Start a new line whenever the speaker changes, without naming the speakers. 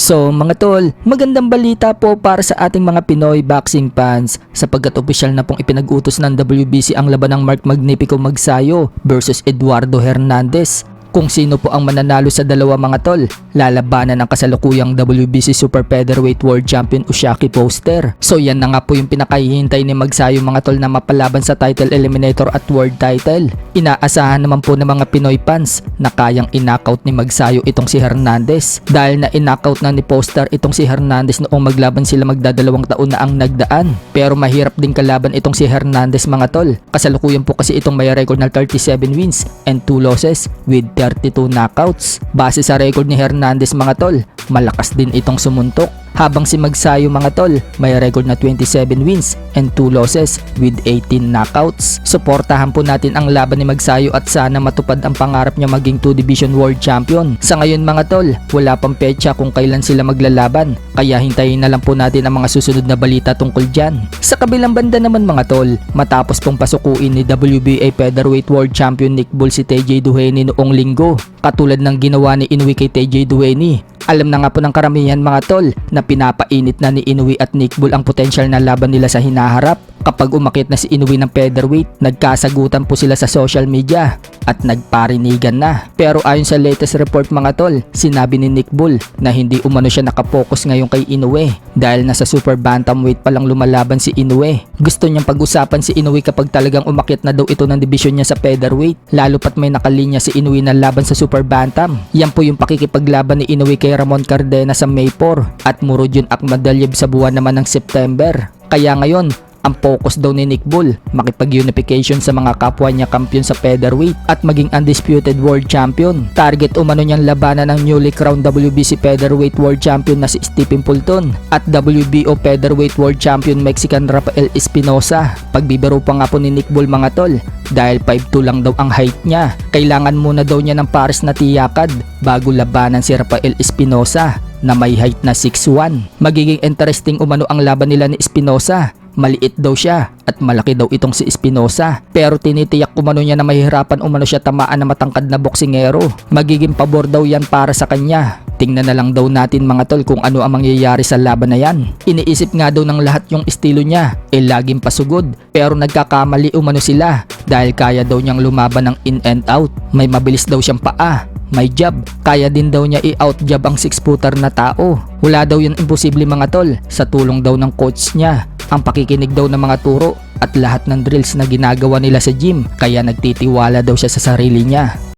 So mga tol, magandang balita po para sa ating mga Pinoy boxing fans sapagkat opisyal na pong ipinag-utos ng WBC ang laban ng Mark Magnifico Magsayo versus Eduardo Hernandez. Kung sino po ang mananalo sa dalawa mga tol, lalabanan ng kasalukuyang WBC Super Featherweight World Champion Usyaki Foster. So yan na nga po yung pinakahihintay ni Magsayo mga tol na mapalaban sa title eliminator at world title. Inaasahan naman po ng mga Pinoy fans na kayang inknockout ni Magsayo itong si Hernandez. Dahil na inknockout na ni Foster itong si Hernandez noong maglaban sila magdadalawang taon na ang nagdaan. Pero mahirap din kalaban itong si Hernandez mga tol. Kasalukuyan po kasi itong may record na 37 wins and 2 losses with 32 knockouts. Base sa record ni Hernandez mga tol, malakas din itong sumuntok. Habang si Magsayo mga tol, may record na 27 wins and 2 losses with 18 knockouts. Suportahan po natin ang laban ni Magsayo at sana matupad ang pangarap niya maging 2 Division World Champion. Sa ngayon mga tol, wala pang petsa kung kailan sila maglalaban. Kaya hintayin na lang po natin ang mga susunod na balita tungkol dyan. Sa kabilang banda naman mga tol, matapos pong pasukuin ni WBA Featherweight World Champion Nick Bull si TJ Duhaney noong linggo, katulad ng ginawa ni Inoue kay TJ Duhaney. Alam na nga po ng karamihan mga tol na pinapainit na ni Inoue at Nick Bull ang potensyal na laban nila sa hinaharap. Kapag umakit na si Inoue ng featherweight, nagkasagutan po sila sa social media at nagparinigan na. Pero ayon sa latest report mga tol, sinabi ni Nick Bull na hindi umano siya nakapokus ngayon kay Inoue dahil nasa super bantamweight pa lang lumalaban si Inoue. Gusto niyang pag-usapan si Inoue kapag talagang umakit na daw ito ng division niya sa featherweight, lalo pat may nakalinya si Inoue na laban sa super bantam. Yan po yung pakikipaglaban ni Inoue kay Ramon Cardena sa May 4 at Murodjon Akhmadaliev sa buwan naman ng September. Kaya ngayon, ang focus daw ni Nick Bull, makipag-unification sa mga kapwa niya kampiyon sa featherweight at maging undisputed world champion. Target umano niyang labanan ng newly crowned WBC Featherweight World Champion na si Stephen Fulton at WBO Featherweight World Champion Mexican Rafael Espinosa. Pagbibiro pa nga po ni Nick Bull mga tol, dahil 5'2 lang daw ang height niya. Kailangan muna daw niya ng pares na tiyakad bago labanan si Rafael Espinosa na may height na 6'1". Magiging interesting umano ang laban nila ni Espinosa. Maliit daw siya at malaki daw itong si Espinosa, pero tinitiyak umano niya na mahihirapan umano siya tamaan na matangkad na boksingero. Magiging pabor daw yan para sa kanya. Tingnan na lang daw natin mga tol kung ano ang mangyayari sa laban na yan. Iniisip nga daw ng lahat yung estilo niya, laging pasugod, pero nagkakamali umano sila dahil kaya daw niyang lumaban ng in and out. May mabilis daw siyang paa, may jab, kaya din daw niya i-out jab ang 6-footer na tao. Wala daw yun imposible mga tol, sa tulong daw ng coach niya, ang pakikinig daw ng mga turo at lahat ng drills na ginagawa nila sa gym, kaya nagtitiwala daw siya sa sarili niya.